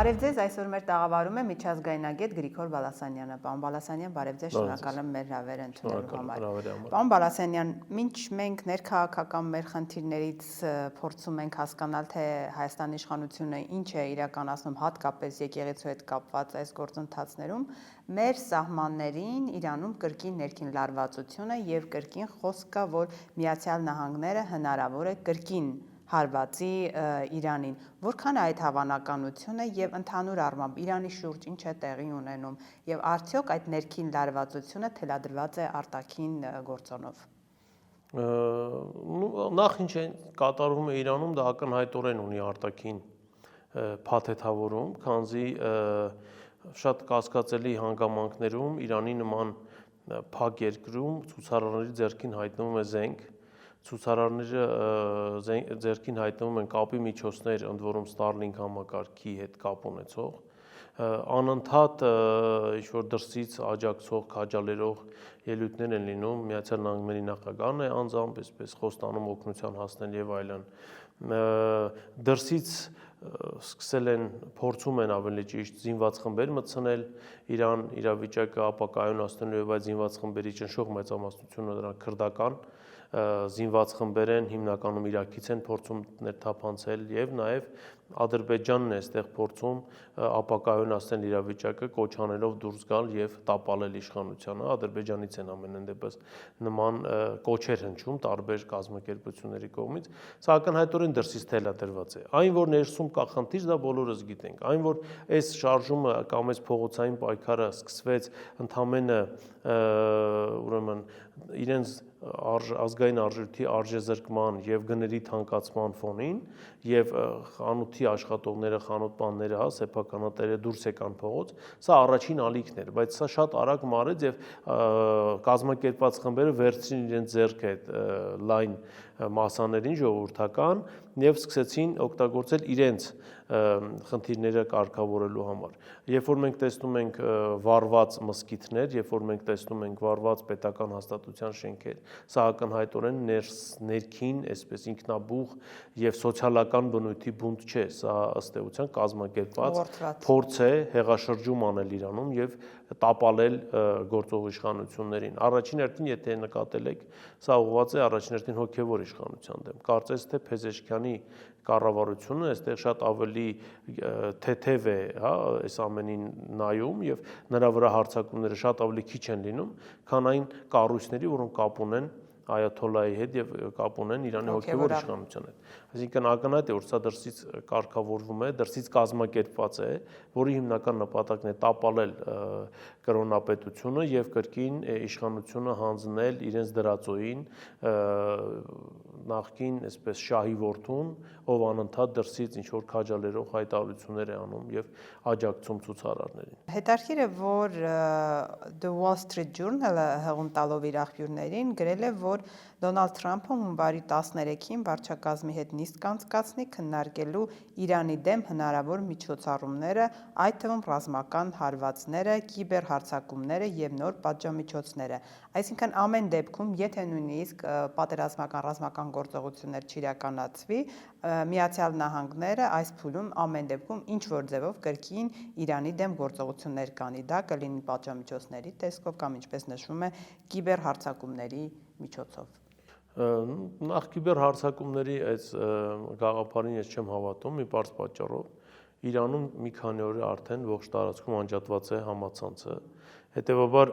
Բարև ձեզ, այսօր մեր տաղավարում է միջազգայնագետ Գրիգոր Բալասանյանը։ Պարոն Բալասանյան, բարև ձեզ, շնորհակալ եմ մեր հրավերը ընդունելու համար։ Պարոն Բալասանյան, մինչ մենք ներքաղաքական մեր խնդիրներից փորձում ենք հասկանալ, թե Հայաստանի իշխանությունը ինչ է իրականացնում հատկապես եկեղեցու հետ կապված այս գործընթացներում, մեր սահմաններին Իրանում կրկին ներքին լարվածությունը եւ կրկին խոսք կա, որ Միացյալ Նահանգները հնարավոր է կրկին հարվածի Իրանին։ Որքան է այդ հավանականությունը եւ ընդհանուր առմամբ Իրանի շուրջ ինչ է տեղի ունենում եւ արդյոք այդ ներքին լարվածությունը թելադրված է արտաքին գործոնով։ Նախ ինչ է կատարվում է Իրանում, դա ակնհայտորեն ունի արտաքին փաթեթավորում, քանզի շատ կասկածելի հանգամանքներում Իրանի նման փակ երկրում ցուցարարների ձեռքին հայտնվում է զենք, ցուցարարները ձեռքին հայտնվում են կապի միջոցներ, ընդ որում Starlink համակարգի հետ կապ ունեցող, անընդհատ ինչ-որ դրսից աջակցող, քաջալերող ելույթներ են լինում, Միացյալ Նահանգների նախագահն է անձամբ, այսպես խոստանում օգնության հասնել եւ այլն։ Դրսից սկսել են փորձում են ավելի ճիշտ զինված խմբեր մտցնել Իրան, իրավիճակը ապակայունացնելու եւ այդ զինված խմբերի ճնշող մեծամասնությունը դրանք քրդական զինված խմբեր են, հիմնականում Իրաքից են փորձում ներթափանցել եւ նաեւ Ադրբեջանն է այստեղ փորձում ապակայունացնել իրավիճակը, կոչ անելով դուրս գալ եւ տապալել իշխանությանը։ Ադրբեջանից են ամենայն դեպս նման կոչեր հնչում տարբեր կազմակերպությունների կողմից, սա ակնհայտորեն դրսից թելադրված է։ Այն, որ ներսում կա խնդիր, դա բոլորս գիտենք։ Այն, որ այս շարժումը կամ այս փողոցային պայքարը սկսվեց ընդամենը ուրեմն իրենց ազգային արժույթի արժեզրկման եւ գների թանկացման ֆոնին եւ խանութի աշխատողները, խանութպանները, սեփականատերը դուրս եկան փողոց, սա առաջին ալիքն էր, բայց սա շատ արագ մարեց եւ կազմակերպված խմբերը վերցրին իրենց ձեռք այդ լայն մասաներին ժողովրդական եւ սկսեցին օգտագործել իրենց խնդիրները կարգավորելու համար։ Երբ որ մենք տեսնում ենք վառված մզկիթներ, երբ որ մենք տեսնում ենք վառված պետական հաստատության շենքեր, սա ակնհայտորեն ներքին, այսպես ինքնաբուխ եւ սոցիալական բնույթի բունտ չէ, սա ըստ էության կազմակերպված փորձ է հեղաշրջում անել Իրանում եւ տապալել գործող իշխանություններին։ Առաջին հերթին, եթե նկատել եք, սա ուղղված է առաջին հերթին հոգեվոր իշխանության դեմ։ Կարծես թե Փեզեշքյանի կառավարությունը այստեղ շատ ավելի թեթև է, այս ամենին նայում եւ նրա վրա հարձակումները շատ ավելի քիչ են լինում, քան այն կառույցների, որոնք կապ ունեն Այաթոլլայի հետ եւ կապ ունեն Իրանի հոգեվոր իշխանության հետ։ Այսինքն ակնհայտ է, որ սա դրսից կարգավորվում է, դրսից կազմակերպված է, որի հիմնական նպատակն է տապալել կրոնապետությունը եւ կրկին իշխանությունը հանձնել իրենց դրածոյին նախկին այսպես շահի որդուն, ով անընդհատ դրսից ինչ որ քաջալերող հայտարարություններ է անում եւ աջակցում ցուցարարներին։ Հետարքիր է, որ The Wall Street Journal-ը հղում տալով իր աղբյուրներին գրել է, որ Դոնալդ Թրամփը հունվարի 13-ին վարչակազմի հետ նիստ կանցկացնի քննարկելու Իրանի դեմ հնարավոր միջոցառումները, այդ թվում ռազմական հարվածները, կիբերհարձակումները եւ նոր պատժամիջոցները։ Այսինքն ամեն դեպքում, եթե նույնիսկ պատերազմական ռազմական գործողություններ չիրականացվի, Միացյալ Նահանգները այս փուլում ամեն դեպքում ինչ որ ձևով կրկին Իրանի դեմ գործողություններ կանի, դա կլինի պատժամիջոցների տեսքով կամ ինչպես նշվում է կիբերհարձակումների միջոցով։ Նախ կիբերհարձակումների այս գաղափարին ես չեմ հավատում մի պարզ պատճառով։ Իրանում մի քանի օր արդեն ողջ տարածքում անջատված է համացանցը, հետևաբար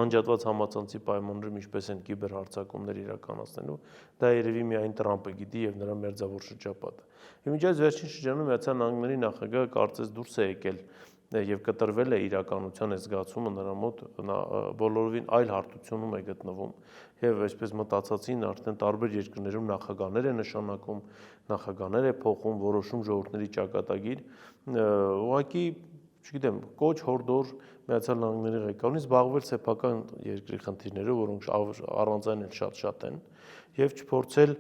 անջատված համացանցի պայմաններում ինչպես են կիբերհարձակումներ իրականացնելու, դա երևի միայն Տրամպը գիտի եւ նրա մերձավոր շրջապատը։ Իմիջիայլոց վերջին շրջանում Միացյալ Նահանգների նախագահը կարծես դուրս է եկել եւ կտրվել է իրականության այս զգացումը նրա մոտ, նա բոլորովին այլ հարթությունում է գտնվում եւ այսպես մտածածին արդեն տարբեր երկրներում նախագահներ է նշանակում, նախագահներ է փոխում, որոշում ժողովուրդների ճակատագիր, ուղղակի, չգիտեմ, կոչ հորդոր Միացյալ Նահանգների ղեկավարին զբաղվել սեփական երկրի խնդիրներով, որոնք առանձայն էլ շատ են, եւ չփորձել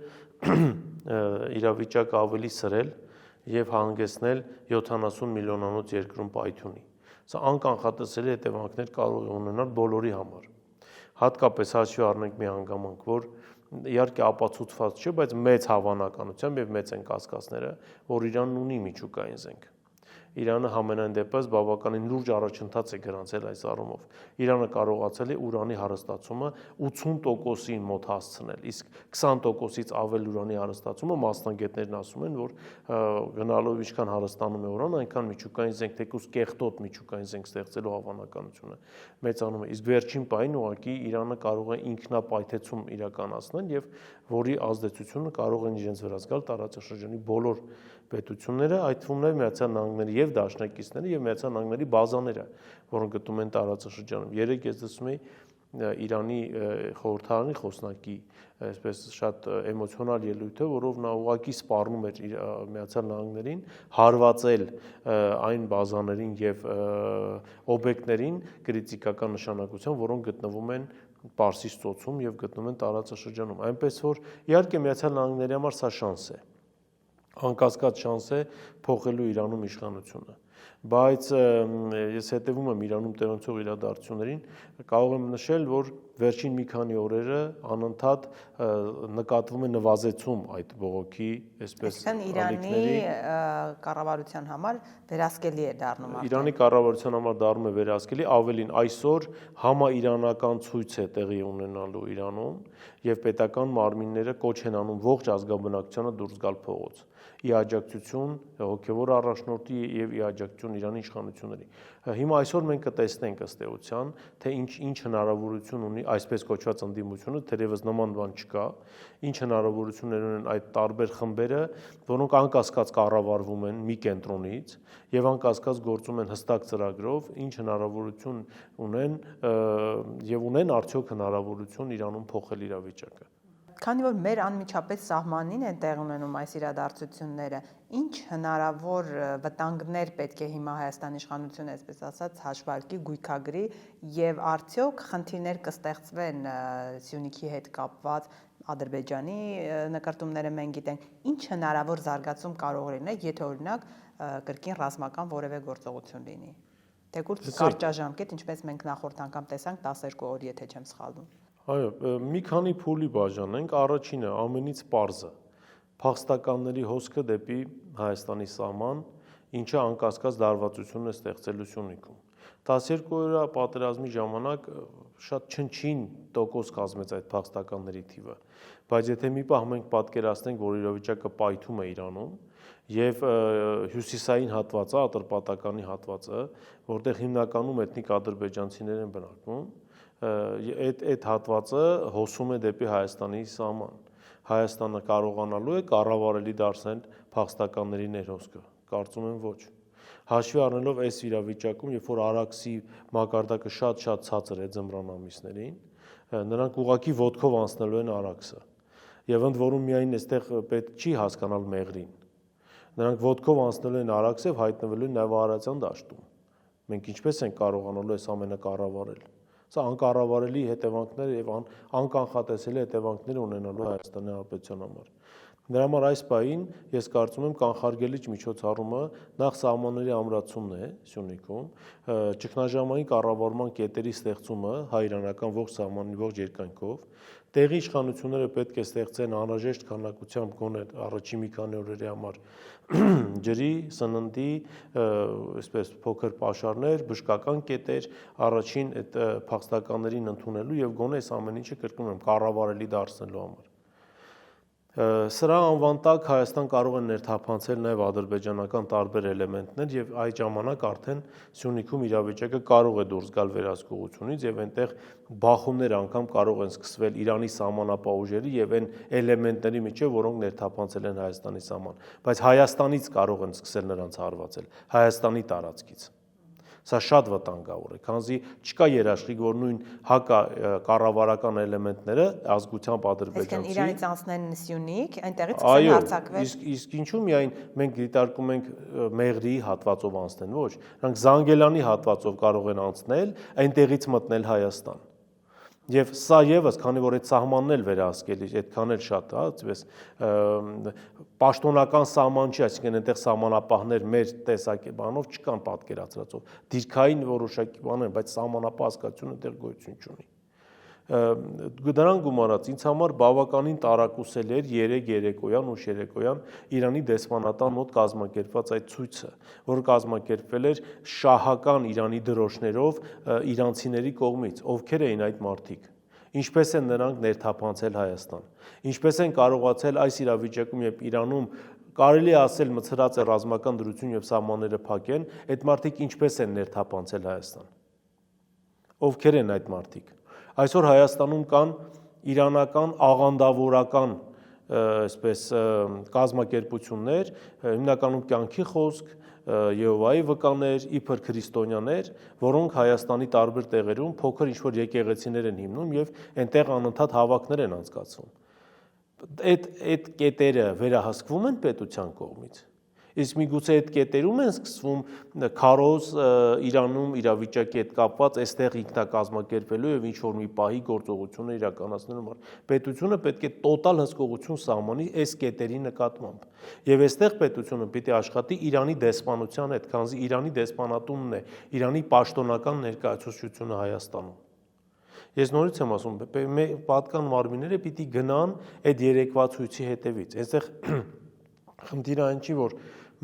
իրավիճակը ավելի սրել եւ հանգեցնել 70 միլիոնանոց երկրում պայթյունի։ Սա անկանխատեսելի հետևանքներ կարող է ունենալ բոլորի համար։ Հատկապես հաշվի առնենք մի հանգամանք, որ իհարկե ապացուցված չէ, բայց մեծ հավանականությամբ եւ մեծ են կասկածները, որ Իրանն ունի միջուկային զենք։ Իրանը համենայն դեպս բավականին լուրջ առաջընթաց է գրանցել այս առումով։ Իրանը կարողացել է ուրանի հարստացումը 80%-ին մոտ հասցնել, իսկ 20%-ից ավել ուրանի հարստացումը մասնագետներն ասում են, որ գնալով ինչքան հարստանում է ուրան, այնքան միջուկային զենք, թեկուզ կեղտոտ միջուկային զենք ստեղծելու հավանականությունը մեծանում է։ Իսկ վերջին պահին ուղղակի Իրանը կարող է ինքնապայթեցում իրականացնել եւ որի ազդեցությունը կարող են իրենց վրա զգալ տարածաշրջանի բոլոր պետությունները, այդ թվում նաև Միացյալ Նահանգների եւ դաշնակիցները եւ Միացյալ Նահանգների բազաները, որոնք գտնվում են տարածաշրջանում։ Երեք ես լսում էի Իրանի խորհրդարանի խոսնակի այսպես շատ էմոցիոնալ ելույթը, որով նա ուղղակի սպառնում էր Միացյալ Նահանգներին հարվածել այն բազաներին եւ օբյեկտներին կրիտիկական նշանակության, որոնք գտնվում են Պարսից ծոցում եւ գտնվում են տարածաշրջանում։ Այնպես որ իհարկե Միացյալ Նահանգների համար սա շանս է, անկասկած շանս է փոխելու Իրանում իշխանությունը, բայց ես հետևում եմ Իրանում տեղացող իրադարձություններին, կարող եմ նշել, որ վերջին մի քանի օրերը անընդհատ նկատվում է նվազեցում այդ բողոքի, այսպես Իրանի կառավարության համար վերահսկելի է դառնում։ Իրանի կառավարության համար դառնում է վերահսկելի, ավելին այսօր համաիրանական ցույց է տեղի ունենալու Իրանում եւ պետական մարմինները կոչ են անում ողջ ազգաբնակչությանը դուրս գալ փողոց ի աջակցություն հոգևոր առաջնորդի եւ ի աջակցություն Իրանի իշխանությունների։ Հիմա այսօր մենք կտեսնենք ըստ էության, թե ինչ հնարավորություն ունի այսպես կոչված ընդդիմությունը, թերևս նման բան չկա, ինչ հնարավորություններ ունեն այդ տարբեր խմբերը, որոնք անկասկած կառավարվում են մի կենտրոնից եւ անկասկած գործում են հստակ ծրագրով, ինչ հնարավորություն ունեն եւ ունեն արդյոք հնարավորություն Իրանում փոխել իրավիճակը։ Քանի որ մեր անմիջապես սահմանին են տեղ ունենում այս իրադարձությունները, ինչ հնարավոր վտանգներ պետք է հիմա Հայաստանի իշխանությունը, այսպես ասած, հաշվարկի, գույքագրի եւ արդյոք խնդիրներ կստեղծվեն Սյունիքի հետ կապված, Ադրբեջանի նկարտումները մենք գիտենք, ինչ հնարավոր զարգացում կարող լինել, եթե օրինակ կրկին ռազմական որևէ գործողություն լինի։ Թեկուզ կարճաժամկետ, ինչպես մենք նախորդ անգամ տեսանք 12 օր, եթե չեմ սխալվում։ Այո, մի քանի փուլի բաժանենք, առաջինը ամենից պարզը, փախստականների հոսքը դեպի Հայաստանի սահման, ինչը անկասկած լարվածություն է ստեղծելու Սյունիքում։ 12 օրյա պատերազմի ժամանակ շատ չնչին տոկոս կազմեց այդ փախստականների թիվը, բայց եթե մի պահ մենք պատկերացնենք, որ իրավիճակը պայթում է Իրանում եւ հյուսիսային հատվածը, Ատրպատականի հատվածը, որտեղ հիմնականում էթնիկ ադրբեջանցիներ են բնակվում, այդ հատվածը հոսում է դեպի Հայաստանի սահման։ Հայաստանը կարողանալու է կառավարելի դարձնել փախստականների ներհոսքը։ Կարծում եմ ոչ։ Հաշվի առնելով այս իրավիճակում, երբ որ Արաքսի մակարդակը շատ-շատ ցածր է ձմռան ամիսներին, նրանք ուղղակի ոտքով անցնելու են Արաքսը։ Եվ ընդ որում միայն այստեղ պետք չի հասկանալ մեղրին։ Նրանք ոտքով անցնելու են Արաքսը եւ հայտնվելու են Նավահարացյան դաշտում։ Մենք ինչպես ենք կարողանալու այս ամենը կառավարել։ Սա անկառավարելի հետևանքներ եւ անկանխատեսելի հետևանքներ ունենալու Հայաստանի Հանրապետության համար։ Դրա համար այս պահին ես կարծում եմ կանխարգելիչ միջոցառումը նախ սահմանների ամրացումն է Սյունիքում, ճգնաժամային կառավարման կետերի ստեղծումը հայ-իրանական ողջ սահմանի ողջ երկայնքով, տեղի իշխանությունները պետք է ստեղծեն անհրաժեշտ քանակությամբ գոնե առաջին մի քանի օրերի համար ջրի, սննդի, այսպես փոքր պաշարներ, բժշկական կետեր առաջին այդ փախստականներին ընդունելու եւ գոնե այս ամեն ինչը կրկնում եմ կառավարելի դարձնելու համար։ Սրա անվան տակ Հայաստան կարող է ներթափանցել նաև ադրբեջանական տարբեր էլեմենտներ եւ այդ ժամանակ արդեն Սյունիքում իրավիճակը կարող է դուրս գալ վերահսկողությունից եւ այնտեղ բախումներ անգամ կարող են սկսվել Իրանի սահմանապահ ուժերի եւ այն էլեմենտների միջեւ, որոնք ներթափանցել են Հայաստանի սահման, բայց Հայաստանից կարող են սկսել նրանց հարվածել, Հայաստանի տարածքից։ Սա շատ վտանգավոր է, քանզի չկա երաշխիք, որ նույն հակակառավարական էլեմենտները ազգությամբ ադրբեջանցի Իրանից անցնեն Սյունիք, այնտեղից սկսեն հարձակվել։ Իսկ ինչու միայն մենք դիտարկում ենք Մեղրիի հատվածով անցնեն, ոչ, նրանք Զանգելանի հատվածով կարող են անցնել, այնտեղից մտնել Հայաստան։ Եվ սա եւս, քանի որ այդ սահմանն էլ վերահսկելի, այդքան էլ շատ, հա, այսպես պաշտոնական սահման չի, այսինքն այնտեղ սահմանապահներ մեր տեսակի բանով չկան պատկերացրածով։ Դիրքային որոշակի բաներ, բայց սահմանապահ հասկացությունը այդտեղ գոյություն չունի։ Դրան գումարած ինձ համար բավականին տարակուսել էր 3 երեկոյան, ուշ երեկոյան Իրանի դեսպանատան մոտ կազմակերպված այդ ցույցը, որը կազմակերպվել էր շահական Իրանի դրոշներով իրանցիների կողմից, ովքեր էին այդ մարդիկ, ինչպես են նրանք ներթափանցել Հայաստան, ինչպես են կարողացել այս իրավիճակում, երբ Իրանում կարելի է ասել մցրած է ռազմական դրություն եւ սահմանները փակեն, այդ մարդիկ ինչպես են ներթափանցել Հայաստան, ովքեր են այդ մարդիկ։ Այսօր Հայաստանում կան իրանական աղանդավորական այսպես կազմակերպություններ, հիմնականում կյանքի խոսք, Եհովայի վկաներ, իբր քրիստոնյաներ, որոնք Հայաստանի տարբեր տեղերում փոքր ինչ-որ եկեղեցիներ են հիմնում եւ այնտեղ անընդհատ հավաքներ են անցկացվում։ Այդ կետերը վերահսկվում են պետության կողմից։ Իսկ միգուցե այդ կետերում են սկսվում քարոզ Իրանում իրավիճակի հետ կապված այստեղ ինքնակազմակերպելու եւ ինչ-որ մի պահի գործողությունը իրականացնելու համար։ Պետությունը պետք է տոտալ հսկողություն սահմանի այս կետերի նկատմամբ։ Եվ այստեղ պետությունը պիտի աշխատի Իրանի դեսպանության հետ, քանզի Իրանի դեսպանատունն է Իրանի պաշտոնական ներկայացուցչությունը Հայաստանում։ Ես նորից եմ ասում, պատկան մարմինները պիտի գնան այդ երեկվա ցույցի հետևից։ Այստեղ խնդիրը այն չի, որ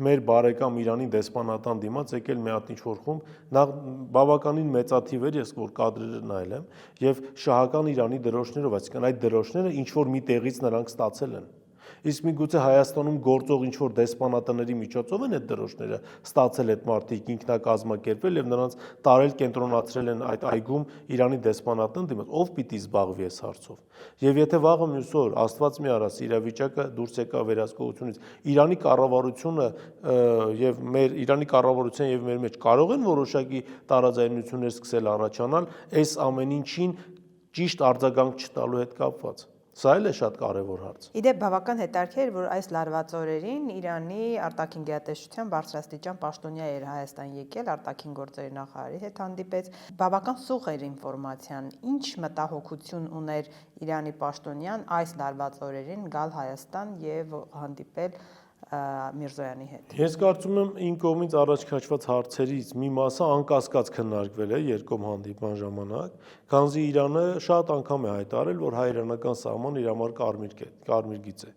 մեր բարեկամ Իրանի դեսպանատան դիմաց եկել մի հատ ինչ-որ խումբ, նախ բավականին մեծաթիվ էր, ես որ կադրերը նայել եմ, եւ շահական Իրանի դրոշներով, այսինքն այդ դրոշները ինչ-որ մի տեղից նրանք ստացել են։ Իսկ միգուցե Հայաստանում գործող ինչ-որ դեսպանատների միջոցով են այդ դրոշները ստացել այդ մարդիկ ինքնակազմակերպել եւ նրանց տարել կենտրոնացրել են այդ այգում Իրանի դեսպանատան դիմաց, ով պիտի զբաղվի այս հարցով։ Եվ եթե վաղը մյուս օր Աստված մի արած իրավիճակը դուրս եկա վերահսկողությունից, Իրանի կառավարությունը եւ Իրանի կառավարության եւ մեր մեջ կարող են որոշակի տարաձայնություններ սկսել առաջանալ այս ամեն ինչին ճիշտ արձագանք չտալու հետ կապված։ Սա էլ է շատ կարևոր հարց։ Իդեպ բավական հետաքրքիր էր, որ այս լարված օրերին Իրանի արտաքին գերատեսչության բարձրաստիճան պաշտոնյա էր Հայաստան եկել, արտաքին գործերի նախարարի հետ հանդիպեց։ Բավական սուղ էր ինֆորմացիան։ Ինչ մտահոգություն ուներ Իրանի պաշտոնյան այս լարված օրերին գալ Հայաստան եւ հանդիպել Միրզոյանի հետ։ Ես կարծում եմ ին կողմից առաջ քաշված հարցերից մի մասը անկասկած քննարկվել է երկկողմ հանդիպման ժամանակ, քանզի Իրանը շատ անգամ է հայտարարել, որ հայ-իրանական սահմանը իր համար կարմիր գիծ է,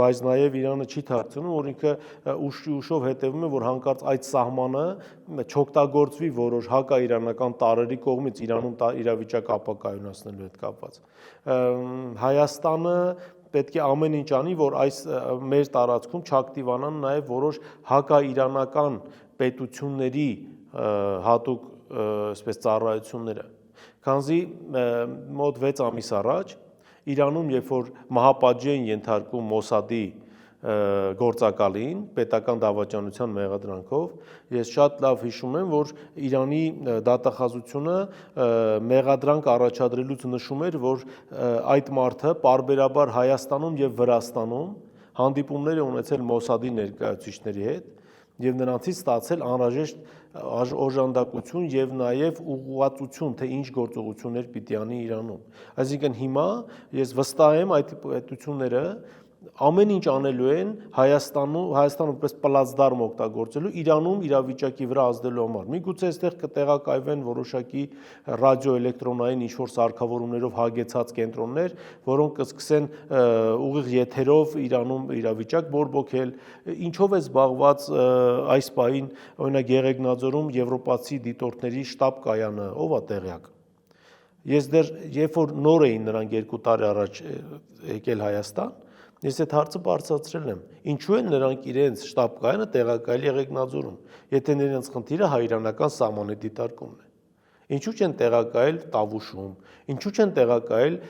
բայց նաև Իրանը չի թաքցնում, որ ինքը ուշով հետևում է, որ հանկարծ այդ սահմանը չօգտագործվի որոշ հակաիրանական տարրերի կողմից Իրանում իրավիճակ ապակայունացնելու հետ կապված։ Հայաստանը պետք է ամեն ինչ անի, որ այս մեր տարածքում չակտիվանան նաև որոշ հակաիրանական պետությունների հատուկ այսպես ծառայությունները։ Քանզի մոտ 6 ամիս առաջ Իրանում, երբ որ մահապատժի են ենթարկում Մոսադի գործակալին պետական դավաճանության մեղադրանքով, ես շատ լավ հիշում եմ, որ Իրանի դատախազությունը մեղադրանք առաջադրելուց նշում էր, որ այդ մարդը պարբերաբար Հայաստանում եւ Վրաստանում հանդիպումներ է ունեցել Մոսադի ներկայացուցիչների հետ եւ նրանցից ստացել անհրաժեշտ օժանդակություն եւ նաեւ ուղղվածություն, թե ինչ գործողություններ պիտի անի Իրանում։ Այսինքն հիմա ես վստահ եմ այդ պետությունները ամեն ինչ անելու են Հայաստանում որպես պլացդարմ օգտագործելու Իրանում իրավիճակի վրա ազդելու համար։ Միգուցե այստեղ կտեղակայվեն որոշակի ռադիոէլեկտրոնային ինչ-որ սարքավորումներով հագեցած կենտրոններ, որոնք կսկսեն ուղիղ եթերով Իրանում իրավիճակ բորբոքել, ինչով է զբաղված այս պահին օրինակ Եղեգնաձորում եվրոպացի դիտորդների շտաբ կայանը, ով է տեղյակ։ Ես դեռ երբ որ նոր էին նրանք 2 տարի առաջ եկել Հայաստան, ես այդ հարցը բարձրացրել եմ։ Ինչու են նրանք իրենց շտաբ կայանը տեղակայել Եղեգնաձորում, եթե նրանց խնդիրը հայ-իրանական սահմանի դիտարկումն է։ Ինչու չեն տեղակայել Տավուշում, ինչու չեն տեղակայել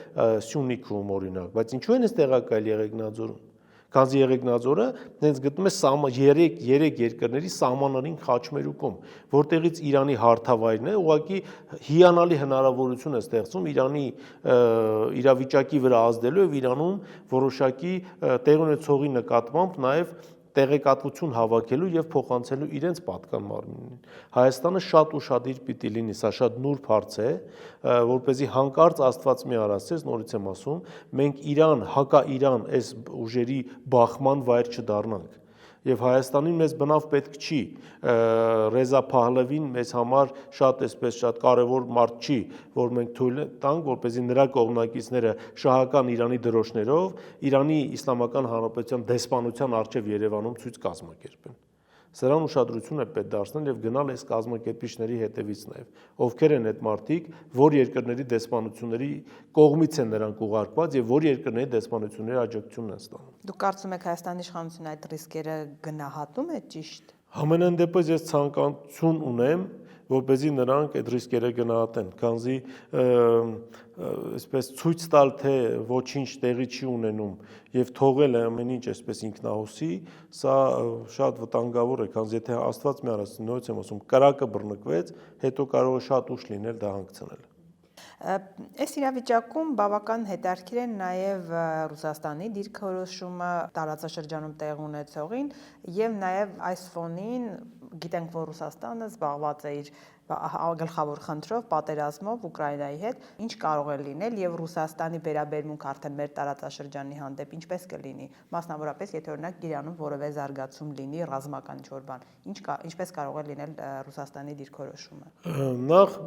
Սյունիքում օրինակ, բայց ինչու են տեղակայել Եղեգնաձորում։ Քանզի Եղեգնաձորը հենց գտնում է 3 երկրների սահմաններին խաչմերուկում, որտեղից Իրանի հարթավայրն է, ուղղակի հիանալի հնարավորություն է ստեղծում Իրանի իրավիճակի վրա ազդելու եւ Իրանում որոշակի տեղ ունեցողի նկատմամբ նաեւ տեղեկատվություն հավաքելու եւ փոխանցելու իրենց պատկան մարմինին։ Հայաստանը շատ ուշադիր պիտի լինի, սա շատ նուրբ հարց է, որպեսզի հանկարծ Աստված մի արասցես, նորից եմ ասում, մենք Իրան, հակա-Իրան այս ուժերի բախման վայր չդառնանք։ Եվ Հայաստանին մեզ բնավ պետք չի Ռեզա Փահլավին մեզ համար շատ կարևոր մարդ չի, որ մենք թույլ տանք, որպեսզի նրա կողմնակիցները շահական Իրանի դրոշներով Իրանի Իսլամական Հանրապետության դեսպանության առջև Երևանում ցույց կազմակերպեն։ Սրան ուշադրություն է պետք դարձնել եւ գնալ այս կազմակերպիչների հետևից նաեւ։ Ովքեր են այդ մարդիկ, որ երկրների դեսպանությունների կողմից են նրանք ուղարկված եւ որ երկրների դեսպանությունների աջակցությունն են ստանում։ Դուք կարծում եք Հայաստանի իշխանությունը այդ ռիսկերը գնահատում է ճիշտ։ Ամենայն դեպս ես ցանկություն ունեմ, որպեսզի նրանք այդ ռիսկերը գնահատեն, քանզի այսպես ցույց տալ, թե ոչինչ տեղի չի ունենում եւ թողել ամեն ինչ այսպես ինքնահոսի, սա շատ վտանգավոր է, քանզի եթե Աստված մի արած, նույնպես եմ ասում, կրակը բռնկվեց, հետո կարող է շատ ուշ լինել դա հանգցնել։ Այս իրավիճակում բավական հետաքրքիր է նաև Ռուսաստանի դիրքորոշումը տարածաշրջանում տեղ ունեցողին եւ նաև այս ֆոնին գիտենք, որ Ռուսաստանը զբաղված է իր գլխավոր խնդրով, պատերազմով Ուկրաինայի հետ, ինչ կարող է լինել եւ Ռուսաստանի վերաբերմունք արդեն մեր տարածաշրջանի հանդեպ ինչպես կլինի, մասնավորապես եթե օրինակ Իրանում որևէ զարգացում լինի ռազմական ինչ-որ բան, ինչպես կարող է լինել Ռուսաստանի դիրքորոշումը։ Նախ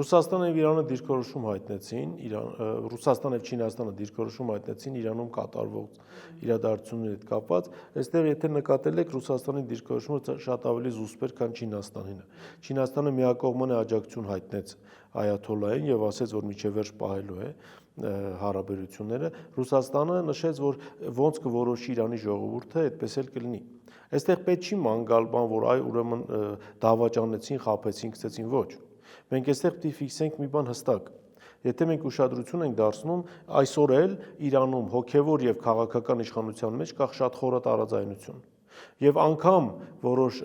Ռուսաստանը եւ Իրանը դիրքորոշում հայտնեցին, Ռուսաստանը եւ Չինաստանը դիրքորոշում հայտնեցին Իրանում կատարվող իրադարձությունների հետ կապված, այստեղ եթե նկատել եք Ռուսաստանի դիրքորոշումը շատ ավելի զուսպ էր, քան Չինաստանինը։ Չինաստանը միակողմանի աջակցություն հայտնեց այաթոլլային եւ ասաց, որ միջև վերջ պահելու է հարաբերությունները։ Ռուսաստանը նշեց, որ ոնց կորոշի Իրանի ժողովուրդը, այդպես էլ կլինի։ Այստեղ պետք չի ման գալ բան, որ այ ուրեմն դավաճանեցին, խաբեցին, գցեցին, ոչ։ Մենք այստեղ պիտի ֆիքսենք մի բան հստակ։ Եթե մենք ուշադրություն ենք դարձնում, այսօր էլ Իրանում հոգևոր եւ քաղաքական իշխանության մեջ կա շատ խորը տարաձայնություն։ Եվ անգամ որոշ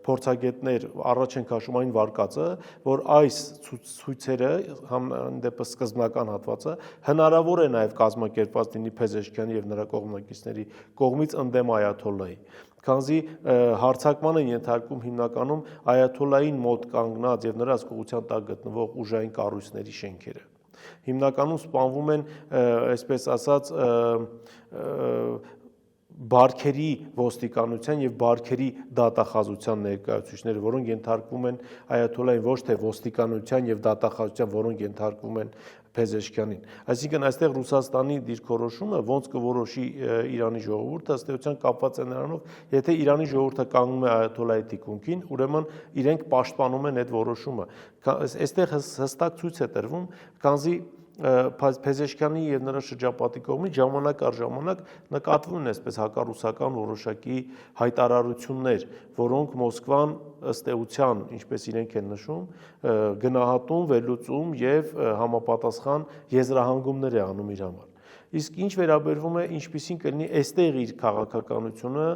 փորձագետներ առաջ են քաշում այն վարկածը, որ այս ցույցերը հանդեպս սկզբնական հատվածը հնարավոր է նաև կազմակերպված լինի Փեզեշքյանի եւ նրա կողմնակիցների կողմից ընդդեմ այաթոլլայի, քանզի հարձակման են ենթարկում հիմնականում այաթոլլային մոտ կանգնած եւ նրա ասկողության տակ գտնվող ուժային կառույցների շենքերը։ Հիմնականում սպանվում են, այսպես ասած, բարքերի ոստիկանության եւ բարքերի դատախազության ներկայացուցիչները, որոնք ենթարկվում են այաթոլլային ոչ թե ոստիկանության եւ դատախազության, որոնք ենթարկվում են Փեզեշքյանին։ Այսինքն այստեղ Ռուսաստանի դիրքորոշումը ոնց կորոշի Իրանի ժողովուրդը ըստ էության կապված է նրանով, եթե Իրանի ժողովուրդը կանգնում է այաթոլլայի թիկունքին, ուրեմն իրենք պաշտպանում են այդ որոշումը։ Այստեղ հստակ ցույց է տրվում, քանզի Փեզեշքյանի եւ նրա շրջապատի կողմից ժամանակ առ ժամանակ նկատվում են այսպես հակառուսական որոշակի հայտարարություններ, որոնք Մոսկվան ըստ էության, ինչպես իրենք են նշում, գնահատում, վերլուծում եւ համապատասխան եզրահանգումներ է անում իր համար։ Իսկ ինչ վերաբերվում է ինչպիսին կլինի այստեղ իր քաղաքականությունը,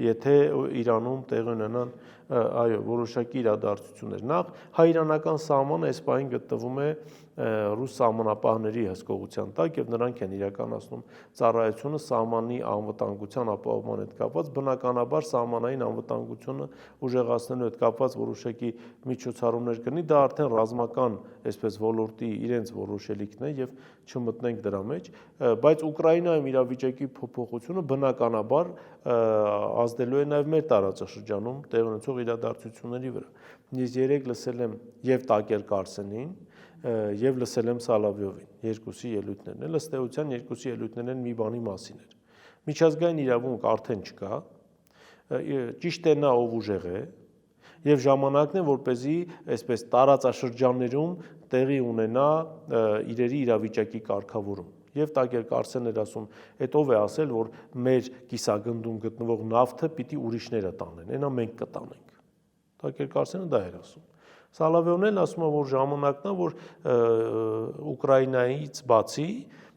եթե Իրանում տեղ ունենան որոշակի իրադարձություններ։ Նախ հայ-իրանական սահմանը այս պահին գտնվում է ռուս սահմանապահների հսկողության տակ եւ նրանք են իրականացնում ծառայությունը սահմանի անվտանգության ապահովման հետ կապված, բնականաբար սահմանային անվտանգությունը ուժեղացնելու հետ կապված որոշակի միջոցառումներ կլինի, դա արդեն ռազմական, այսպես ոլորտի իրենց որոշելիքն է եւ չմտնենք դրա մեջ, բայց Ուկրաինայում իրավիճակի փոփոխությունը բնականաբար ազդելու է նաեւ մեր տարածաշրջանում տեղ ունեցող իրադարձությունների վրա։ Ես երեք լսել եմ եւ Տակեր Կարսենին եւ լսել եմ Սալավյովին, երկուսի ելույթներն։ Ըստ էության երկուսի ելույթներն մի բանի մասին էր։ Միջազգային իրավունք արդեն չկա, ճիշտ է նա ով ուժեղ է, եւ ժամանակն է, որպեսզի այսպես տարածաշրջաններում տեղի ունենա իրերի իրավիճակի կարգավորում։ Եվ Տակեր Կարսենն էր ասում, այդ ով է ասել, որ մեր կիսագնդում գտնվող նավթը պիտի ուրիշները տանեն, այնա մենք կտանենք։ Տակեր Կարսենը դա էր ասում։ Սալավյոնն էլ ասում է, որ ժամանակն է, որ Ուկրաինայից բացի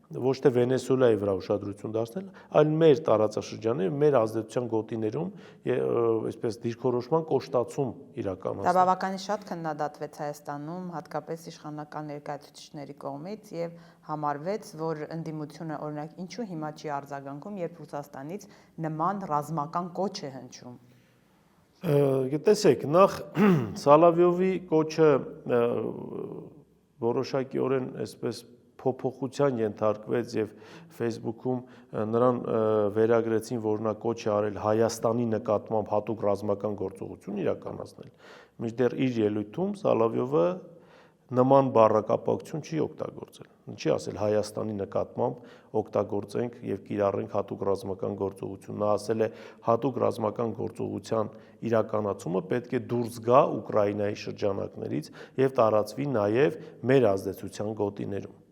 ոչ թե Վենեսուելայի վրա ուշադրություն դարձնել, այլ մեր տարածաշրջանի, մեր ազդեցության գոտիներում այսպես դիրքորոշման կոշտացում իրականացնել։ Դա բավականին շատ քննադատվեց Հայաստանում, հատկապես իշխանական ներկայացուցիչների կողմից եւ համարվեց, որ ընդդիմությունը օրինակ ինչու հիմա չի արձագանքում, երբ Ռուսաստանից նման ռազմական կոչ է հնչում։ Տեսեք, նախ Սալավյովի կոչը որոշակիորեն այսպես փոփոխության ենթարկվեց եւ Facebook-ում նրան վերագրեցին, որ նա կոչ է արել Հայաստանի նկատմամբ հատուկ ռազմական գործողություն իրականացնել։ Մինչդեռ իր ելույթում Սալավյովը նման բառակապակցություն չի օգտագործել։ Չի ասել Հայաստանի նկատմամբ օգտագործենք եւ կիրառենք հատուկ ռազմական գործողություն։ Նա ասել է հատուկ ռազմական գործողության իրականացումը պետք է դուրս գա Ուկրաինայի շրջանակներից եւ տարածվի նաեւ մեր ազդեցության գոտիներում։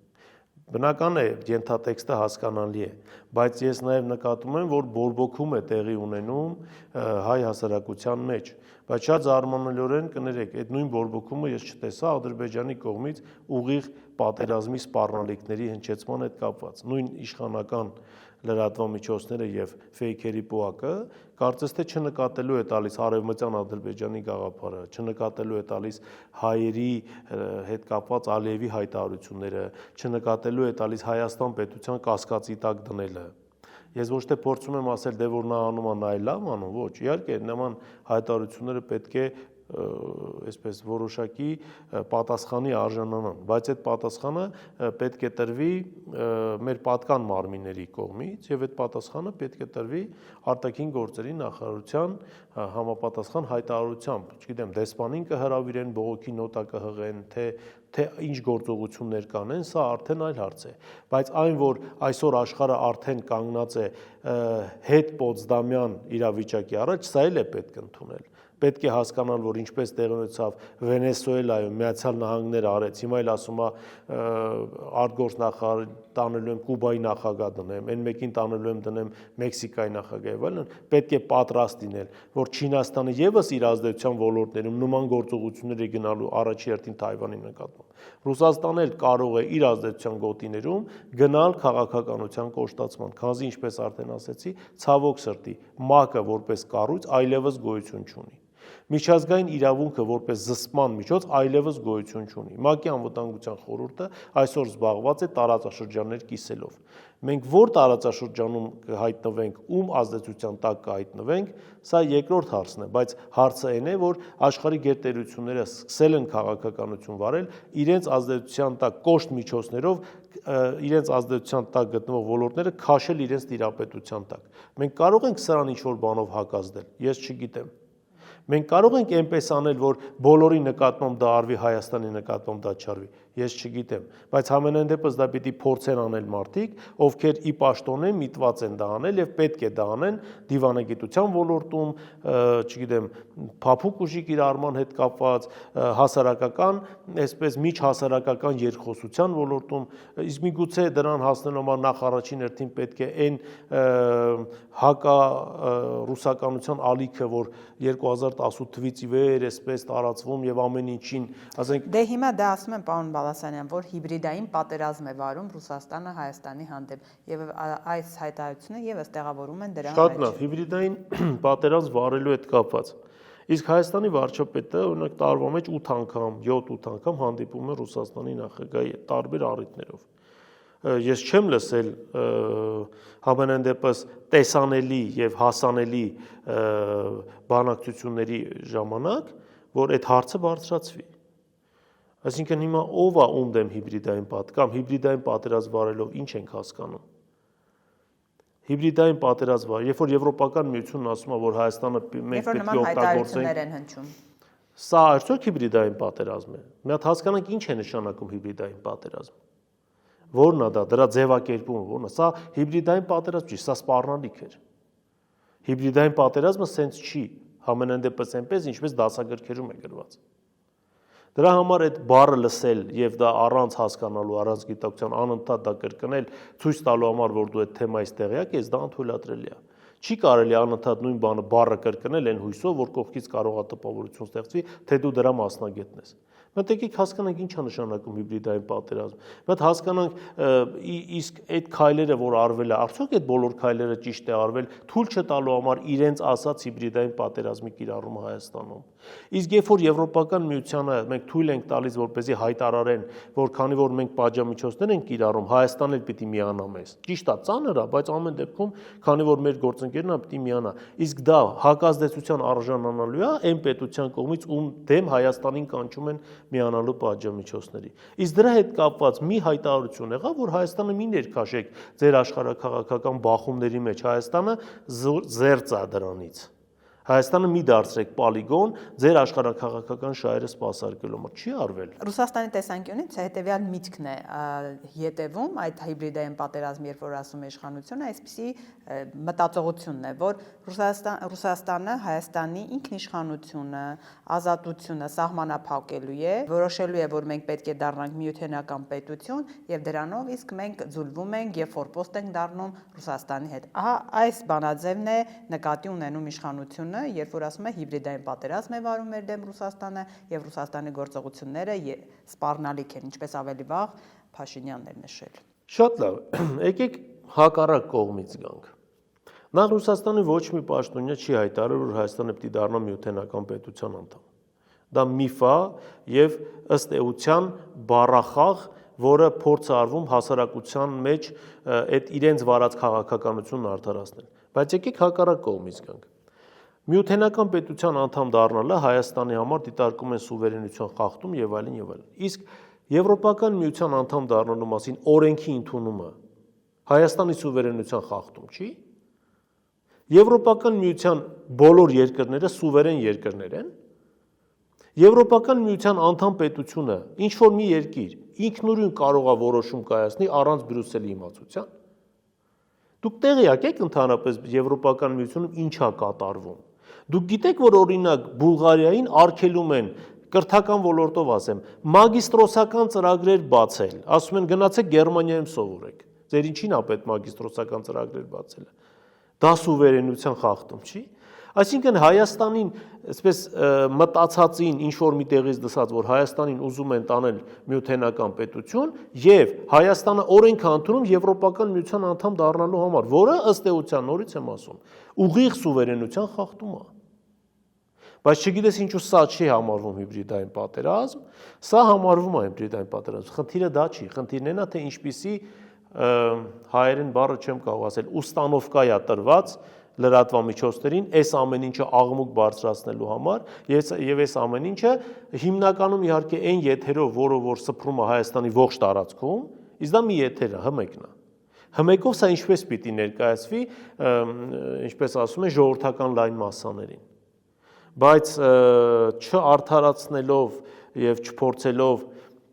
Բնական է, ենթատեքստը հասկանալի է, բայց ես նաև նկատում եմ, որ բորբոքում է տեղի ունենում հայ հասարակության մեջ, բայց շատ զարմանալիորեն կներեք, այդ նույն բորբոքումը ես չտեսա Ադրբեջանի կողմից ուղիղ պատերազմի սպառնալիքների հնչեցման հետ կապված, նույն իշխանական լրատվամիջոցները եւ ֆեյքերի պոակը կարծես թե չնկատելու է տալիս արևմտյան Ադրբեջանի գաղափարը, չնկատելու է տալիս հայերի հետ կապված Ալիևի հայտարարությունները, չնկատելու է տալիս Հայաստան պետության կասկածի տակ դնելը։ Ես ոչ թե փորձում եմ ասել, դե որ նա անում է, նա էլ լավ անում, ոչ, իհարկե նման հայտարարությունները պետք է այսպես որոշակի պատասխանի արժանանան, բայց այդ պատասխանը պետք է տրվի մեր պատկան մարմինների կողմից եւ այդ պատասխանը պետք է տրվի արտաքին գործերի նախարարության համապատասխան հայտարարությամբ, չգիտեմ, դեսպանին կհրավիրեն, բողոքի նոտա կհղեն, թե ինչ գործողություններ կանեն, սա արդեն այլ հարց է, բայց այն, որ այսօր աշխարհը արդեն կանգնած է հետ Պոտսդամյան իրավիճակի առաջ, սա էլ է պետք ընդունել։ Պետք է հասկանալ, որ ինչպես տեղի ունեցավ Վենեսուելայում Միացյալ Նահանգները արեց, հիմա էլ ասում է արտգործ նախարար տանելու եմ Կուբայի նախագահ դնեմ, այն մեկին տանելու եմ դնեմ Մեքսիկայի նախագահ եւ այլն, պետք է պատրաստ լինել, որ Չինաստանը եւս իր ազդեցության ոլորտներում նման գործողություններ է գնալու առաջի հերթին Թայվանի նկատմամբ։ Ռուսաստանն էլ կարող է իր ազդեցության գոտիներում գնալ քաղաքականության կոշտացման, քանզի ինչպես արդեն ասեցի, ցավոք սրտի ՄԱԿ-ը որպես կառույց այլևս գոյություն չունի։ Միջազգային իրավունքը որպես զսպման միջոց այլևս գոյություն չունի։ ՄԱԿ-ի անվտանգության խորհուրդը այսօր զբաղված է տարածաշրջաններ կիսելով։ Մենք որ տարածաշրջանում կհայտնվենք, ում ազդեցության տակ կհայտնվենք, սա երկրորդ հարցն է, բայց հարցը այն է, որ աշխարհի գերտերությունները սկսել են քաղաքականություն վարել իրենց ազդեցության տակ կոշտ միջոցներով իրենց ազդեցության տակ գտնվող ոլորտները քաշել իրենց տիրապետության տակ։ Մենք կարող ենք սրան ինչ-որ բանով հակազդել, ես չգիտեմ։ Մենք կարող ենք այնպես անել, որ բոլորի նկատմամբ դա արվի, Հայաստանի նկատմամբ դա չարվի, ես չգիտեմ, բայց համենայն դեպս դա պիտի փորձեն անել մարդիկ, ովքեր ի պաշտոնե միտված են դա անել եւ պետք է դա անեն դիվանագիտության ոլորտում, չգիտեմ, փափուկ ուժի կիրառման հետ կապված, հասարակական, այսպես միջհասարակական երկխոսության ոլորտում, իսկ միգուցե դրան հասնելու համար նախ առաջին հերթին պետք է այն հակա ռուսականության ալիքը, որ 2018 թվից ի վեր այսպես տարածվում եւ ամեն ինչին, ասենք Դե հիմա դա ասում են պարոն Բալասանյան, որ հիբրիդային պատերազմ է վարում Ռուսաստանը Հայաստանի հանդեպ եւ այս հայտարարությունը եւս տեղավորում են դրա մեջ։ Շատ լավ, հիբրիդային պատերազմ վարելու հետ կապված։ Իսկ Հայաստանի վարչապետը օրինակ տարվա մեջ 8 անգամ, 7-8 անգամ հանդիպում է Ռուսաստանի նախագահի հետ տարբեր առիթներով։ Ես չեմ լսել համենայն դեպս տեսանելի եւ հասանելի բանակցությունների ժամանակ, որ այդ հարցը բարձրացվի։ Այսինքն հիմա ով է ում դեմ հիբրիդային կամ հիբրիդային պատերազմ վարելով ինչ ենք հասկանում։ Հիբրիդային պատերազմ, երբ որ Եվրոպական միությունն ասում է, որ Հայաստանը մենք պետք է օգտագործենք, սա արդյոք հիբրիդային պատերազմ է։ Մի հատ հասկանանք ինչ է նշանակում հիբրիդային պատերազմ։ Որն է դա, դրա ձևակերպումը որն է։ Սա հիբրիդային պատերազմ չի, սա սպառնալիք էր։ Հիբրիդային պատերազմը սենց չի, համենայն դեպս այնպես, ինչպես դասագրքերում է գրված։ Դրա համար այդ բառը լսել եւ դա առանց հասկանալու, առանց գիտակցության անընդհատ դա կրկնել, ցույց տալու համար, որ դու այդ թեմայից տեղյակ ես, դա անթույլատրելի է։ Չի կարելի անընդհատ նույն բառը կրկնել այն հույսով, որ կողքից կարող է տպավորություն ստեղծվի, թե դու դրա մասնագետն ես։ Մենք եկեք հասկանանք ինչ է նշանակում հիբրիդային պատերազմ։ Մենք հասկանանք իսկ այդ քայլերը, որ արվել է, արդյոք այդ բոլոր քայլերը ճիշտ է արվել, թույլ չտալու համար իրենց ասած հիբրիդային պատերազմի կիրառումը Հայաստանում։ Իսկ երբ որ Եվրոպական միությանը մենք թույլ ենք տալիս, որպեսզի հայտարարեն, որ քանի որ մենք պատժամիջոցներ ենք կիրառում, Հայաստանն էլ պիտի միանա մեզ։ Ճիշտ է, ծանր է, բայց ամեն դեպքում, քանի որ մեր գործընկերն է, պիտի միանա։ Իսկ դա հակազդեցության արժանանալու է այն պետության կողմից, ում դեմ Հայաստանին կանչում են միանալու պատժամիջոցների։ Իսկ դրա հետ կապված մի հայտարարություն եղավ, որ Հայաստանը մի ներքաշեք ձեր աշխարհաքաղաքական բախումների մեջ, Հայաստանը զերծ է դրանից։ Հայաստանը մի դարձրեք պոլիգոն ձեր աշխարհաքաղաքական շահերը սպասարկելու համար, չի արվել։ Ռուսաստանի տեսանկյունից հետեւյալ միտքն է յետևում այդ հիբրիդային պատերազմի, երբ որ ասում է իշխանությունը, այսպիսի մտածողությունն է, որ Ռուսաստանը Հայաստանի ինքնիշխանությունը, ազատությունը սահմանափակելու է, որոշելու է, որ մենք պետք է դառնանք միութենական պետություն եւ դրանով իսկ մենք ձուլվում ենք եւ ֆորպոստ ենք դառնում Ռուսաստանի հետ։ Ահա այս բանաձևն է նկատի ունենում իշխանությունը, երբ որ ասում է հիբրիդային պատերազմ է վարում մեր դեմ Ռուսաստանը եւ Ռուսաստանի գործողությունները սպառնալիք են, ինչպես ավելի վաղ Փաշինյանն էր նշել։ Շատ լավ, եկեք հակառակ կողմից գանք։ Նախ Ռուսաստանի ոչ մի պաշտոնյա չի հայտարարել, որ Հայաստանը պետք է դառնա միութենական պետության անդամ։ Դա միֆ է եւ ըստ էության բառախաղ, որը փորձ է արվում հասարակության մեջ այդ իրենց վարած քաղաքականությունն արդարացնել։ Բայց եկեք հակառակ կողմից գանք։ Միութենական պետության անդամ դառնալը Հայաստանի համար դիտարկում են սուվերենության խախտում եւ այլն եւ այլն։ Իսկ Եվրոպական միության անդամ դառնալու մասին օրենքի ընդունումը Հայաստանի սուվերենության խախտում չի։ Եվրոպական միության բոլոր երկրները սուվերեն երկրներ են։ Եվրոպական միության անդամ պետությունը ինչ որ մի երկիր ինքնուրույն կարող է որոշում կայացնի առանց Բրյուսելի իմացության։ Դուք տեղյակ եք ընդհանրապես Եվրոպական միությունում ինչ է կատարվում։ Դուք գիտեք, որ օրինակ Բուլղարիային արգելում են կրթական ոլորտով ասեմ, մագիստրոսական ծրագրեր բացել, ասում են գնացեք Գերմանիայում սովորեք։ Ձեր ինչին է պետք մագիստրոսական ծրագրեր բացելը։ Դա սուվերենության խախտում չի։ Այսինքն Հայաստանին, այսպես մտածածին ինչ որ մի տեղից դասած, որ Հայաստանին ուզում են տանել միութենական պետություն եւ Հայաստանը օրենք է ընդունում Եվրոպական միության անդամ դառնալու համար, որը ըստ էության նորից եմ ասում, ուղիղ սուվերենության խախտում է։ Բայց չգիտես ինչու սա չի համարվում հիբրիդային պատերազմ, սա համարվում է հիբրիդային պատերազմ։ Խնդիրը դա չի, խնդիրն նա թե ինչպիսի հայերեն բառը չեմ կարող ասել, ուստանովկայա տրված լրատվամիջոցներին այս ամեն ինչը աղմուկ բարձրացնելու համար եւ այս ամեն ինչը հիմնականում իհարկե այն եթերով, որը որ սփռում է Հայաստանի ողջ տարածքում, իսկ դա մի եթեր է, հմեկն է։ Հմեկով սա ինչպես պիտի ներկայացվի, ինչպես ասում են, ժողովրդական լայն մասսաներին։ Բայց չարդարացնելով եւ չփորձելով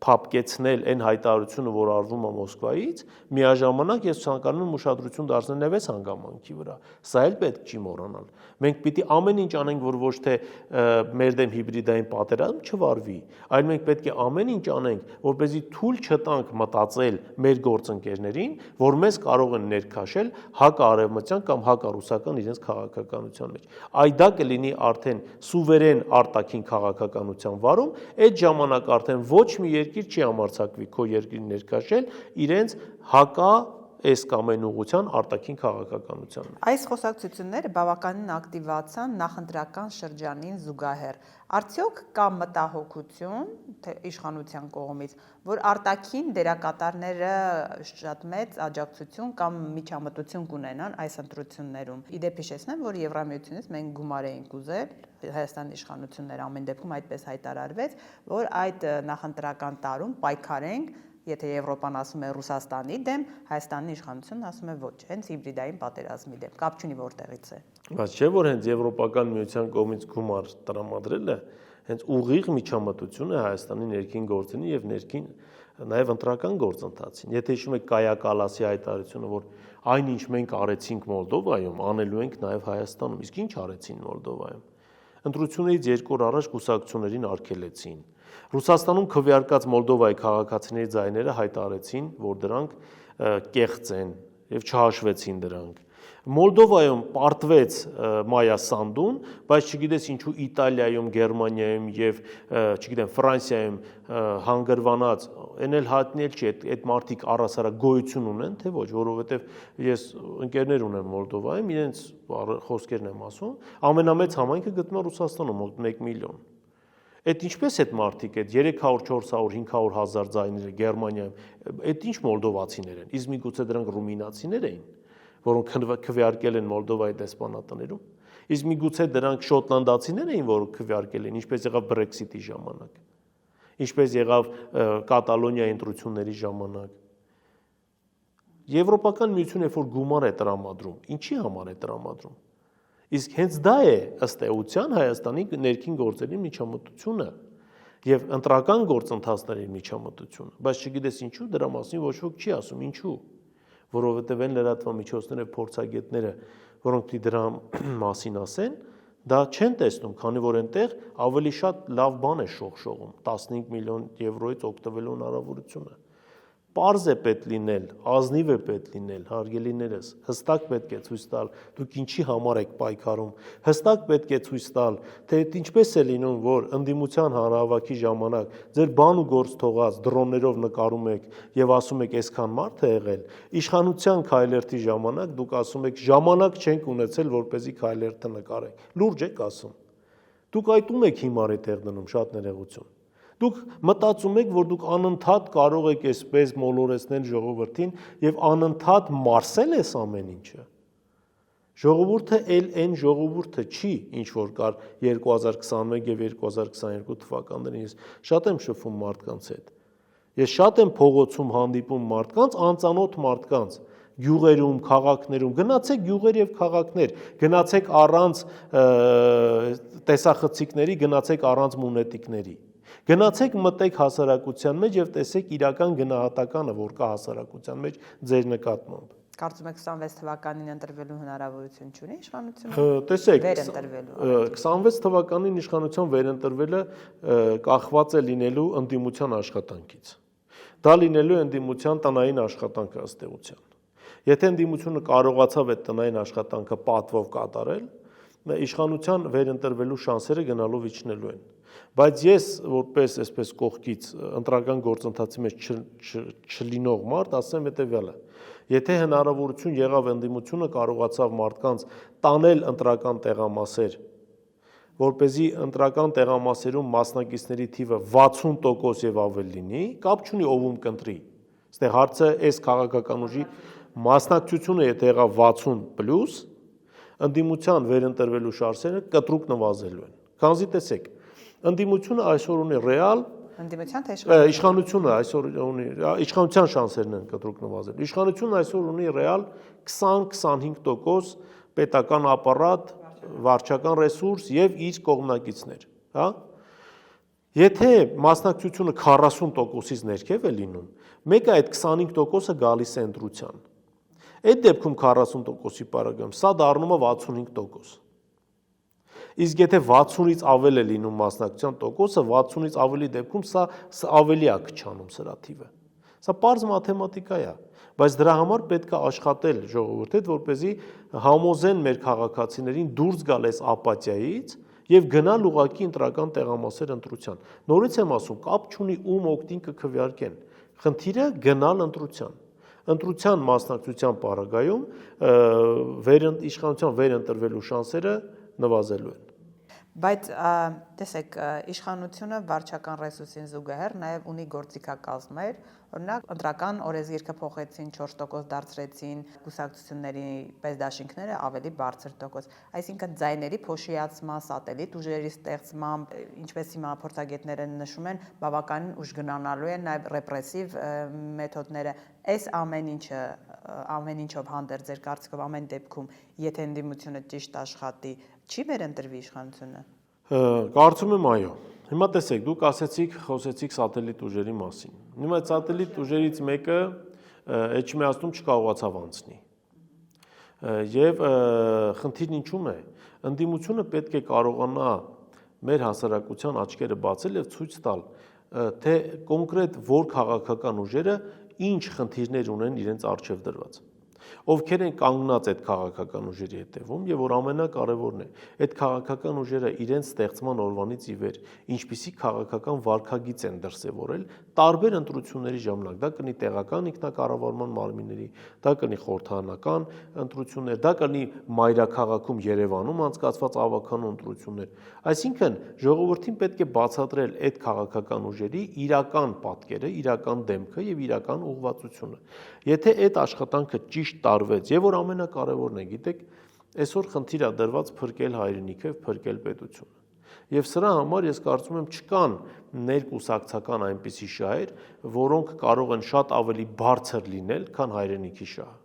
փապկեցնել այն հայտարարությունը, որ արվում է Մոսկվայից, միաժամանակ ես ցանկանում եմ ուշադրություն դարձնել նաև այս հանգամանքի վրա։ Սա էլ պետք չի մոռանալ։ Մենք պիտի ամեն ինչ անենք, որ ոչ թե մեր դեմ հիբրիդային պատերազմ չվարվի, այլ մենք պետք է ամեն ինչ անենք, որպեսզի թույլ չտանք մտածել մեր գործընկերներին, որ մեզ կարող են ներքաշել հակարևմտյան կամ հակառուսական իրենց քաղաքականության մեջ։ Այդ դա կլինի արդեն սուվերեն արտաքին քաղաքականության վարում, այդ ժամանակ արդեն ոչ մի երկիր չի համարձակվի քո երկրին ներքաշել իրենց հակա այս կամ այն ուղղության արտաքին քաղաքականության։ Այս խոսակցությունները բավականին ակտիվացան նախընտրական շրջանին զուգահեռ։ Արդյոք կա մտահոգություն թե իշխանության կողմից, որ արտաքին դերակատարները շատ մեծ աջակցություն կամ միջամտություն կունենան այս ընտրություններում։ Իդեպ հիշեցնեմ, որ Եվրամիությունից մենք գումար էինք ուզել, Հայաստանի իշխանությունները ամեն դեպքում այդպես հայտարարվեց, որ այդ նախընտրական տարում պայքարենք, եթե Եվրոպան ասում է Ռուսաստանի դեմ, Հայաստանի իշխանությունն ասում է ոչ, հենց հիբրիդային պատերազմի դեմ, կապ չունի որտեղից է։ Բայց չէ՞ որ հենց Եվրոպական միության կողմից գումար տրամադրելը հենց ուղիղ միջամտություն է Հայաստանի ներքին գործերին եւ ներքին նաեւ ընտրական գործընթացին։ Եթե հիշում եք Կայա Կալասի հայտարարությունը, որ այնինչ մենք արեցինք Մոլդովայում, անելու ենք նաեւ Հայաստանում, իսկ ինչ արեցին Մոլդովայում։ Ընտրություններից 2 օր առաջ կուսակցություններին արգելեցին։ Ռուսաստանում քվեարկած Մոլդովայի քաղաքացիների ձայները հայտարարեցին, որ դրանք կեղծ են եւ չհաշվեցին դրանք։ Մոլդովայում պարտվեց Մայա Սանդուն, բայց չգիտես ինչու Իտալիայում, Գերմանիայում եւ չգիտեմ Ֆրանսիայում հանգրվանած, այն էլ հայտնի չի, այդ մարդիկ առասարակ գոյություն ունեն, թե ոչ, որովհետեւ ես ընկերներ ունեմ Մոլդովայում, իրենց խոսքերն եմ ասում, ամենամեծ համայնքը գտնվում է Ռուսաստանում, մոտ 1 միլիոն։ Այդ ինչպես այդ մարդիկ, այդ 300, 400, 500 հազար ձայները Գերմանիայում, այդ ինչ մոլդովացիներ են, իսկ միգուցե դրանք ռումինացիներ էին, որոնք քվեարկել են Մոլդովայի դեսպանատներում, իսկ միգուցե դրանք շոտլանդացիներ էին, որոնք քվեարկել են, ինչպես եղավ Brexit-ի ժամանակ։ ինչպես եղավ Կատալոնիայի ընտրությունների ժամանակ։ Եվրոպական միությունը երբ որ գումար է տրամադրում, ինչի համար է տրամադրում։ Իսկ հենց դա է ըստ էության Հայաստանի ներքին գործերի միջամտությունը եւ ընտրական գործընթացների միջամտությունը, բայց չգիտես ինչու դրա մասին ոչ ոք չի ասում, ինչու, որովհետեւ այն լրատվամիջոցները, փորձագետները, որոնք պիտի դրա մասին ասեն, դա չեն տեսնում, քանի որ այնտեղ ավելի շատ լավ բան է շողշողում, 15 միլիոն եվրոից օգտվելու հնարավորությունը։ Պարզ է պետք լինել, ազնիվ է պետք լինել, հարգելիներս, հստակ պետք է ցույց տալ, դուք ինչի համար եք պայքարում, հստակ պետք է ցույց տալ, թե ինչպես է լինում, որ ընդդիմության հանրահավաքի ժամանակ ձեր բան ու գործ թողած դրոններով նկարում եք եւ ասում եք այսքան մարդ է եղել, իշխանության քայլերթի ժամանակ դուք ասում եք ժամանակ չենք ունեցել, որպեսզի քայլերթը նկարենք։ Լուրջ եք ասում։ Դուք այդում եք հիմար է տեղ դնում, շատ ներողություն։ Դուք մտածում եք, որ դուք անընդհատ կարող եք այսպես մոլորեցնել ժողովրդին եւ անընդհատ մարսել այս ամեն ինչը։ Ժողովուրդը այն ժողովուրդը չի, ինչ որ կար 2021 եւ 2022 թվականներին։ Ես շատ եմ շփվում մարդկանց հետ։ Ես շատ եմ փողոցում հանդիպում մարդկանց, անծանոթ մարդկանց, գյուղերում, քաղաքներում, գնացեք գյուղեր եւ քաղաքներ, գնացեք առանց տեսախցիկների, գնացեք առանց մունետիկների։ Գնացեք մտեք հասարակության մեջ եւ տեսեք իրական գնահատականը, որ կա հասարակության մեջ ձեր նկատմամբ։ Կարծում եք 26 թվականին ընտրվելու հնարավորություն չունի իշխանությունը։ Տեսեք, վերընտրվելու 26 թվականին իշխանության վերընտրվելը կախված է լինելու ընդդիմության աշխատանքից։ Դա լինելու է ընդդիմության տնային աշխատանքը ըստ էության։ Եթե ընդդիմությունը կարողացավ այդ տնային աշխատանքը պատվով կատարել, իշխանության վերընտրվելու շանսերը գնալով իջնելու են։ Բայց ես որպես այսպես կողքից ընտրական գործընթացի մեջ չլինող մարդ ասեմ հետեւյալը. Եթե հնարավորություն եղավ ընդդիմությունը կարողացավ մարդկանց տանել ընտրական տեղամասեր, որպեսզի ընտրական տեղամասերում մասնակիցների թիվը 60% եւ ավել լինի, կապ չունի ով կընտրի։ Այստեղ հարցը այս քաղաքական ուժի մասնակցությունը եթե եղավ 60+, ընդդիմության վերընտրվելու շանսերը կտրուկ նվազելու են։ Քանզի տեսեք, ընդդիմությունը այսօր ունի ռեալ ընդդիմության թե իշխանությունը այսօր ունի իշխանության շանսերն են կտրուկ նվազելու։ Իշխանությունը այսօր ունի ռեալ 20-25% պետական ապարատ, վարչական ռեսուրս եւ իր կողմնակիցներ, հա։ Եթե մասնակցությունը 40%-ից ներքև է լինում, մեկը այդ 25%-ը գալիս է ընտրության։ Այդ դեպքում 40%-ի պարագայում սա դառնում է 65%։ Իսկ եթե 60-ից ավել է լինում մասնակցության տոկոսը, 60-ից ավելի դեպքում սա ավելի է քչանում սրա թիվը։ Սա պարզ մաթեմատիկա է, բայց դրա համար պետք է աշխատել ժողովրդի հետ, որպեսզի համոզեն մեր քաղաքացիներին դուրս գալ այս ապաթիայից եւ գնալ ուղակի ընտրական տեղամասեր ընտրության։ Նորից եմ ասում, կապ չունի ում օգտին կքվեարկեն։ Խնդիրը գնալ ընտրության։ Ընտրության մասնակցության պարագայում իշխանության վերընտրվելու շանսերը նվազելու են։ Բայց տեսեք, իշխանությունը վարչական ռեսուրսին զուգահեռ նաև ունի գործիքակազմեր, օրինակ ընտրական օրենսգիրքը փոխեցին 4% դարձրեցին, կուսակցությունների պես դաշինքները ավելի բարձր տոկոս, այսինքն ձայների փոշիացման, սատելիտ ուժերի ստեղծմամբ, ինչպես հիմա փորձագետները նշում են, բավականին ուժգնանալու են նաև ռեպրեսիվ մեթոդները։ Այս ամեն ինչով հանդերձ ձեր կարծիքով ամեն դեպքում, եթե ընդդիմությունը ճիշտ աշխատի, չի վերընտրվի իշխանությունը։ Կարծում եմ այո։ Հիմա տեսեք, դուք խոսեցիք սատելիտ ուժերի մասին։ Հիմա այդ սատելիտ ուժերից մեկը Էջմիածնում չկարողացավ անցնի։ Եվ խնդիրն ինչու՞մ է։ Ընդդիմությունը պետք է կարողանա մեր հասարակության աչքերը բացել եւ ցույց տալ, թե կոնկրետ որ քաղաքական ուժերը ինչ խնդիրներ ունեն իրենց առջև դրված։ Ովքեր են կանգնած այդ քաղաքական ուժերի հետևում եւ որ ամենակարևորն է, այդ քաղաքական ուժերը իրենց ստեղծման օրվանից ի վեր ինչպիսի քաղաքական վարքագիծ են դրսևորել տարբեր ընտրությունների ժամանակ, դա կլինի տեղական ինքնակառավարման մարմինների, դա կլինի խորհրդարանական ընտրություններ, դա կլինի մայրաքաղաքում Երևանում անցկացված ավականու ընտրություններ։ Այսինքն ժողովրդին պետք է բացատրել այդ քաղաքական ուժերի իրական պատկերը, իրական դեմքը եւ իրական ուղղվածությունը։ Եթե այդ աշխատանքը ճիշտ տարվեց եւ որ ամենակարևորն է, գիտեք, այսօր խնդիր է դրված փրկել հայրենիքը եւ փրկել պետությունը։ Եվ սրա համար ես կարծում եմ չկան ներկուսակցական այնպիսի շահեր, որոնք կարող են շատ ավելի բարձր լինել, քան հայրենիքի շահը։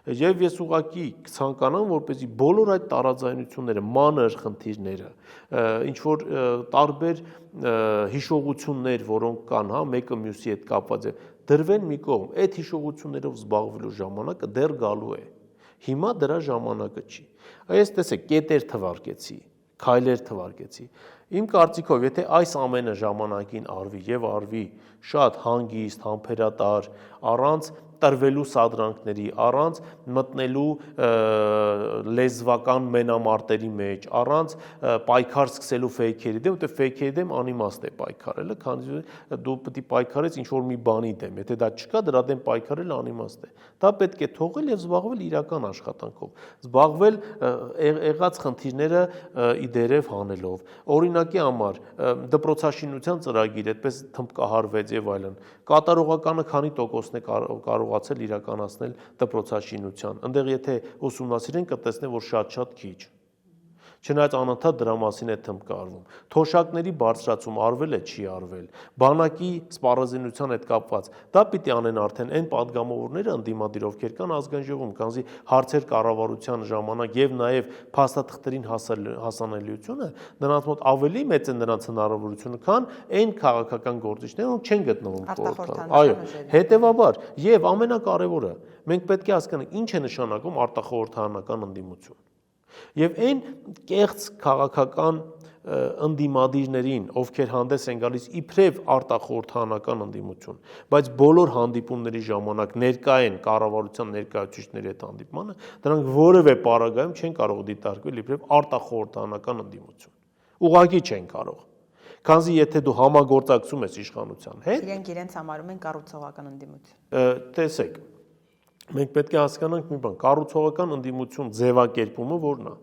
Եվ ես ուղղակի ցանկանամ, որպեսզի բոլոր այդ տարաձայնությունները, մանր խնդիրները, ինչ որ տարբեր հիշողություններ, որոնք կան, հա, մեկը մյուսի հետ կապված է, դրվեն մի կողմ, այդ հիշողություններով զբաղվելու ժամանակը դեռ գալու է։ Հիմա դրա ժամանակը չի։ Այս տեսեք, կետեր թվարկեցի, քայլեր թվարկեցի։ Իմ կարծիքով, եթե այս ամենը ժամանակին արվի եւ արվի շատ հանգիստ, համբերատար, առանց տրվելու սադրանքների, առանց մտնելու լեզվական մենամարտերի մեջ, առանց պայքար սկսելու ֆեյքերի դեմ, որտեղ ֆեյքերի դեմ անիմաստ է պայքարելը, քանի դու պետք է պայքարես ինչ-որ մի բանի դեմ, եթե դա չկա, դրա դեմ պայքարելը անիմաստ է։ Դա պետք է թողել եւ զբաղվել իրական աշխատանքով, զբաղվել եղած խնդիրները իդերև հանելով։ Օրինակի համար դպրոցաշինության ծրագիր, այդպես թմբկահարվեց եւ այլն։ Կատարողականը քանի տոկոսն է կարողացել իրականացնել դպրոցաշինության։ Այնտեղ եթե ուսումնասիրեն կտեսնեն, որ շատ քիչ։ Չնայած անընդհատ դրա մասին է թմբկահարվում։ Թոշակների բարձրացում արվել է, չի արվել։ Բանակի սպառազինության հետ կապված դա պիտի անեն արդեն այն падգամավորները ընդդիմադիր, ովքեր կան ազգային ժողովում, քանզի հարցեր կառավարության ժամանակ եւ նաեւ փաստաթղթերին հասանելիությունը նրանց մոտ ավելի մեծ է նրանց հնարավորությունը, քան այն քաղաքական գործիչները, ովքեր չեն գտնվում խորհրդարանում։ Այո, հետեւաբար եւ ամենակարևորը մենք պետք է հասկանանք ինչ է նշանակում արտախորհրդարանական ընդդիմություն։ Եվ այն կեղծ քաղաքական ընդդիմադիրներին, ովքեր հանդես են գալիս իբրև արտախորհրդարանական ընդդիմություն, բայց բոլոր հանդիպումների ժամանակ ներկա են կառավարության ներկայացուցիչների հետ հանդիպմանը, դրանք որևէ պարագայում չեն կարող դիտարկվել իբրև արտախորհրդարանական ընդդիմություն։ Ուղղակի չեն կարող։ Քանզի եթե դու համագործակցում ես իշխանության հետ, իրենք իրենց համարում են կառուցողական ընդդիմություն։ Տեսեք, մենք պետք է հասկանանք մի բան, կառուցողական ընդդիմություն ձևակերպումը որն է։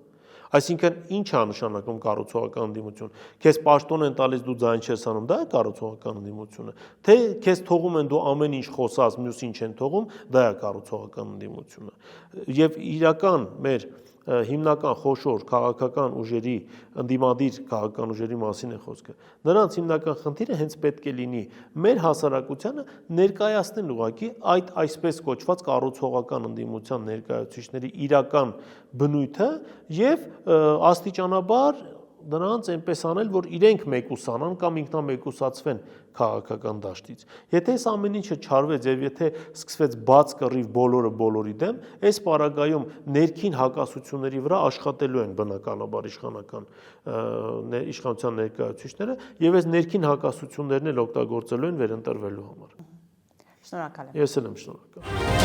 Այսինքն ինչ է նշանակում կառուցողական ընդդիմություն։ Քեզ պաշտոն են տալիս, դու ձայն չես անում, դա է կառուցողական ընդդիմությունը։ Թե քեզ թողում են դու ամեն ինչ խոսած, մյուսին չեն թողում, դա է կառուցողական ընդդիմությունը։ Եվ իրական մեր հիմնական խոշոր քաղաքական ուժերի, ընդդիմադիր քաղաքական ուժերի մասին է խոսքը։ Նրանց հիմնական խնդիրը հենց պետք է լինի մեր հասարակությանը ներկայացնել ուղղակի այդ այսպես կոչված կառուցողական ընդդիմության ներկայացուցիչների իրական բնույթը եւ աստիճանաբար նրանց այնպես անել, որ իրենք մեկուսանան կամ ինքնամեկուսացվեն քաղաքական դաշտից։ Եթե այս ամեն ինչը չարվեց եւ եթե սկսվեց բաց կռիվ բոլորը բոլորի դեմ, այս պարագայում ներքին հակասությունների վրա աշխատելու են բնականաբար իշխանության ներկայացուցիչները եւ այս ներքին հակասություններն էլ օգտագործելու են վերընտրվելու համար։ Շնորհակալ եմ։ Ես էլ եմ շնորհակալ։